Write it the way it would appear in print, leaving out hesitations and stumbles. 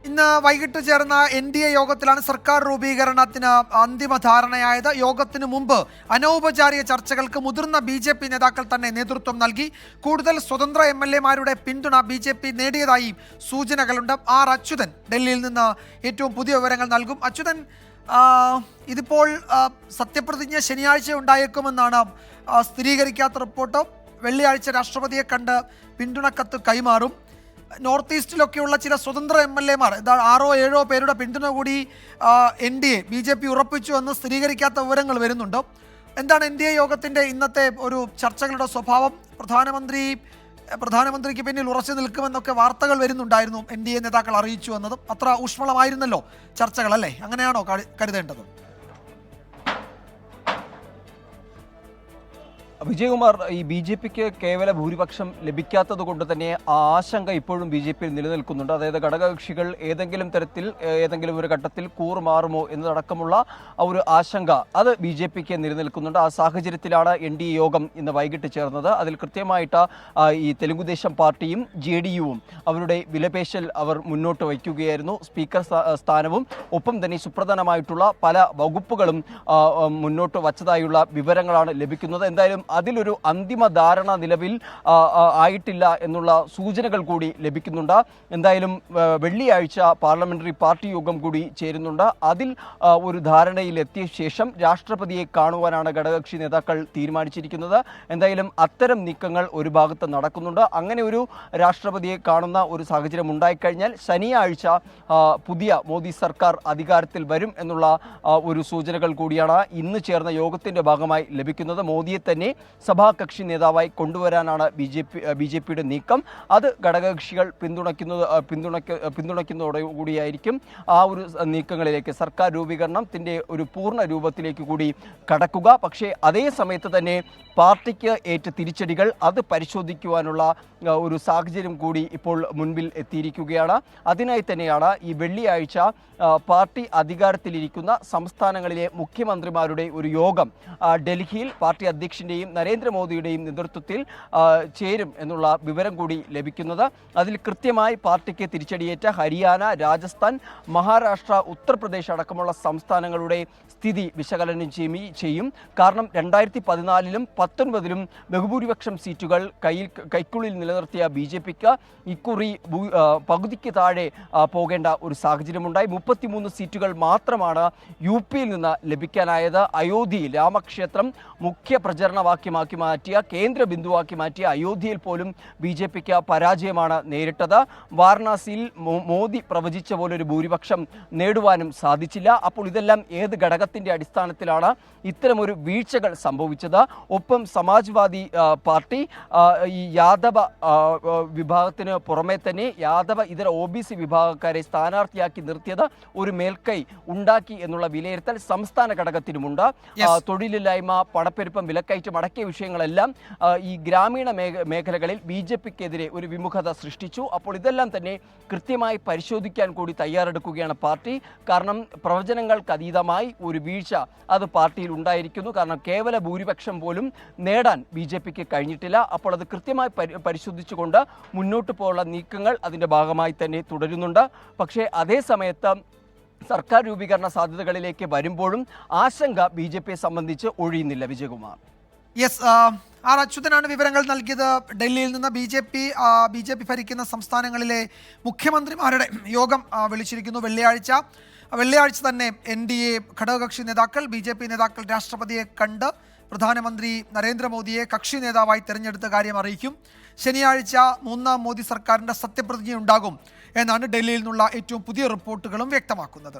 ഇന്ന് വൈകിട്ട് ചേർന്ന NDA യോഗത്തിലാണ് സർക്കാർ രൂപീകരണത്തിന് അന്തിമ ധാരണയായത്. യോഗത്തിന് മുമ്പ് അനൗപചാരിക ചർച്ചകൾക്ക് മുതിർന്ന BJP നേതാക്കൾ തന്നെ നേതൃത്വം നൽകി. കൂടുതൽ സ്വതന്ത്ര MLA-മാരുടെ പിന്തുണ BJP നേടിയതായി സൂചനകളുണ്ട്. അച്യുതൻ ഡൽഹിയിൽ നിന്ന് ഏറ്റവും പുതിയ വിവരങ്ങൾ നൽകും. അച്യുതൻ, ഇതിപ്പോൾ സത്യപ്രതിജ്ഞ ശനിയാഴ്ച ഉണ്ടായേക്കുമെന്നാണ് സ്ഥിരീകരിക്കാത്ത റിപ്പോർട്ട്. വെള്ളിയാഴ്ച രാഷ്ട്രപതിയെ കണ്ട് പിന്തുണക്കത്ത് കൈമാറും. നോർത്ത് ഈസ്റ്റിലൊക്കെയുള്ള ചില സ്വതന്ത്ര MLA-മാർ 6-7 പേരുടെ പിന്തുണ കൂടി NDA BJP ഉറപ്പിച്ചു എന്ന് സ്ഥിരീകരിക്കാത്ത വിവരങ്ങൾ വരുന്നുണ്ട്. എന്താണ് NDA യോഗത്തിൻ്റെ ഇന്നത്തെ ഒരു ചർച്ചകളുടെ സ്വഭാവം? പ്രധാനമന്ത്രിക്ക് പിന്നിൽ ഉറച്ചു നിൽക്കുമെന്നൊക്കെ വാർത്തകൾ വരുന്നുണ്ടായിരുന്നു. NDA നേതാക്കൾ അറിയിച്ചു എന്നതും അത്ര ഊഷ്മളമായിരുന്നല്ലോ ചർച്ചകൾ, അല്ലേ? അങ്ങനെയാണോ കരുതേണ്ടത്? വിജയകുമാർ, ഈ BJPക്ക് കേവല ഭൂരിപക്ഷം ലഭിക്കാത്തത് കൊണ്ട് തന്നെ ആ ആശങ്ക ഇപ്പോഴും BJPയിൽ നിലനിൽക്കുന്നുണ്ട്. അതായത് ഘടകകക്ഷികൾ ഏതെങ്കിലും തരത്തിൽ ഏതെങ്കിലും ഒരു ഘട്ടത്തിൽ കൂറുമാറുമോ എന്നതടക്കമുള്ള ഒരു ആശങ്ക അത് BJPക്ക് നിലനിൽക്കുന്നുണ്ട്. ആ സാഹചര്യത്തിലാണ് NDA യോഗം ഇന്ന് വൈകിട്ട് ചേർന്നത്. അതിൽ കൃത്യമായിട്ട് ഈ തെലുങ്കുദേശം പാർട്ടിയും JDU-വും അവരുടെ വിലപേശൽ അവർ മുന്നോട്ട് വയ്ക്കുകയായിരുന്നു. സ്പീക്കർ സ്ഥാനവും ഒപ്പം തന്നെ സുപ്രധാനമായിട്ടുള്ള പല വകുപ്പുകളും മുന്നോട്ട് വച്ചതായുള്ള വിവരങ്ങളാണ് ലഭിക്കുന്നത്. എന്തായാലും അതിലൊരു അന്തിമ ധാരണ നിലവിൽ ആയിട്ടില്ല എന്നുള്ള സൂചനകൾ കൂടി ലഭിക്കുന്നുണ്ട്. എന്തായാലും വെള്ളിയാഴ്ച പാർലമെന്ററി പാർട്ടി യോഗം കൂടി ചേരുന്നുണ്ട്. അതിൽ ഒരു ധാരണയിൽ എത്തിയ ശേഷം രാഷ്ട്രപതിയെ കാണുവാനാണ് ഘടകകക്ഷി നേതാക്കൾ തീരുമാനിച്ചിരിക്കുന്നത്. എന്തായാലും അത്തരം നീക്കങ്ങൾ ഒരു ഭാഗത്ത് നടക്കുന്നുണ്ട്. അങ്ങനെ ഒരു രാഷ്ട്രപതിയെ കാണുന്ന ഒരു സാഹചര്യം ഉണ്ടായിക്കഴിഞ്ഞാൽ ശനിയാഴ്ച പുതിയ മോദി സർക്കാർ അധികാരത്തിൽ വരും എന്നുള്ള ഒരു സൂചനകൾ കൂടിയാണ് ഇന്ന് ചേർന്ന യോഗത്തിൻ്റെ ഭാഗമായി ലഭിക്കുന്നത്. മോദിയെ തന്നെ സഭാകക്ഷി നേതാവായി കൊണ്ടുവരാനാണ് BJPയുടെ നീക്കം. അത് ഘടകകക്ഷികൾ പിന്തുണയ്ക്കുന്നതോടുകൂടിയായിരിക്കും ആ ഒരു നീക്കങ്ങളിലേക്ക്, സർക്കാർ രൂപീകരണത്തിൻ്റെ ഒരു പൂർണ്ണ രൂപത്തിലേക്ക് കൂടി കടക്കുക. പക്ഷേ അതേ സമയത്ത് തന്നെ പാർട്ടിക്ക് ഏറ്റ തിരിച്ചടികൾ അത് പരിശോധിക്കുവാനുള്ള ഒരു സാഹചര്യം കൂടി ഇപ്പോൾ മുൻപിൽ എത്തിയിരിക്കുകയാണ്. അതിനായി തന്നെയാണ് ഈ വെള്ളിയാഴ്ച പാർട്ടി അധികാരത്തിലിരിക്കുന്ന സംസ്ഥാനങ്ങളിലെ മുഖ്യമന്ത്രിമാരുടെ ഒരു യോഗം ഡൽഹിയിൽ പാർട്ടി അധ്യക്ഷൻ്റെയും നരേന്ദ്രമോദിയുടെയും നേതൃത്വത്തിൽ ചേരും എന്നുള്ള വിവരം കൂടി ലഭിക്കുന്നത്. അതിൽ കൃത്യമായി പാർട്ടിക്ക് തിരിച്ചടിയേറ്റ ഹരിയാന, രാജസ്ഥാൻ, മഹാരാഷ്ട്ര, ഉത്തർപ്രദേശ് അടക്കമുള്ള സംസ്ഥാനങ്ങളുടെ സ്ഥിതി വിശകലനം ചെയ്യും. കാരണം 2014-ലും 2019-ലും ബഹുഭൂരിപക്ഷം സീറ്റുകൾ കൈക്കുള്ളിൽ നിലനിർത്തിയ BJPക്ക് ഇക്കുറി പകുതിക്ക് താഴെ പോകേണ്ട ഒരു സാഹചര്യമുണ്ടായി. 33 സീറ്റുകൾ മാത്രമാണ് UPയിൽ നിന്ന് ലഭിക്കാനായത്. അയോധ്യയിൽ രാമക്ഷേത്രം മുഖ്യ പ്രചരണവാക്യമാക്കി മാറ്റിയ, കേന്ദ്ര ബിന്ദുവാക്കി മാറ്റിയ അയോധ്യയിൽ പോലും BJPക്ക് പരാജയമാണ് നേരിട്ടത്. വാരണാസിയിൽ മോദി പ്രവചിച്ച പോലൊരു ഭൂരിപക്ഷം നേടുവാനും സാധിച്ചില്ല. അപ്പോൾ ഇതെല്ലാം ഏത് ഘടകത്തിൻ്റെ അടിസ്ഥാനത്തിലാണ് ഇത്തരമൊരു വീഴ്ചകൾ സംഭവിച്ചത്? ഒപ്പം സമാജ്വാദി പാർട്ടി ഈ യാദവ വിഭാഗത്തിന് പുറമെ തന്നെ യാദവ ഇതര OBC വിഭാഗക്കാരെ സ്ഥാനാർത്ഥിയാക്കി നിർത്തിയത് ഒരു മേൽക്കൈ ഉണ്ടാക്കി എന്നുള്ള വിലയിരുത്തൽ സംസ്ഥാന ഘടകത്തിനുമുണ്ട്. തൊഴിലില്ലായ്മ, പണപ്പെരുപ്പം, വിലക്കയറ്റം അടക്കിയ വിഷയങ്ങളെല്ലാം ഈ ഗ്രാമീണ മേഖലകളിൽ BJPക്കെതിരെ ഒരു വിമുഖത സൃഷ്ടിച്ചു. അപ്പോൾ ഇതെല്ലാം തന്നെ കൃത്യമായി പരിശോധിക്കാൻ കൂടി തയ്യാറെടുക്കുകയാണ് പാർട്ടി. കാരണം പ്രവചനങ്ങൾക്ക് അതീതമായി ഒരു വീഴ്ച അത് പാർട്ടിയിൽ ഉണ്ടായിരിക്കുന്നു. കാരണം കേവല ഭൂരിപക്ഷം പോലും നേടാൻ BJPക്ക് കഴിഞ്ഞിട്ടില്ല. അപ്പോൾ അത് കൃത്യമായി പരിശോധിച്ചുകൊണ്ട് മുന്നോട്ട് പോകാനുള്ള നീക്കങ്ങൾ അതിൻ്റെ ഭാഗമായി തന്നെ തുടരുന്നുണ്ട്. പക്ഷേ അതേ സമയത്ത് സർക്കാർ രൂപീകരണ സാധ്യതകളിലേക്ക് വരുമ്പോഴും ആശങ്ക BJPയെ സംബന്ധിച്ച് ഒഴിയുന്നില്ല. വിജയകുമാർ. അച്യുതനാണ് വിവരങ്ങൾ നൽകിയത്. ഡൽഹിയിൽ നിന്ന് BJP ഭരിക്കുന്ന സംസ്ഥാനങ്ങളിലെ മുഖ്യമന്ത്രിമാരുടെ യോഗം വിളിച്ചിരിക്കുന്നു. വെള്ളിയാഴ്ച തന്നെ NDA ഘടകകക്ഷി നേതാക്കൾ, BJP നേതാക്കൾ രാഷ്ട്രപതിയെ കണ്ട് പ്രധാനമന്ത്രി നരേന്ദ്രമോദിയെ കക്ഷി നേതാവായി തിരഞ്ഞെടുത്ത കാര്യം അറിയിക്കും. ശനിയാഴ്ച 3ാം മോദി സർക്കാരിൻ്റെ സത്യപ്രതിജ്ഞ ഉണ്ടാകും എന്നാണ് ഡൽഹിയിൽ നിന്നുള്ള ഏറ്റവും പുതിയ റിപ്പോർട്ടുകളും വ്യക്തമാക്കുന്നത്.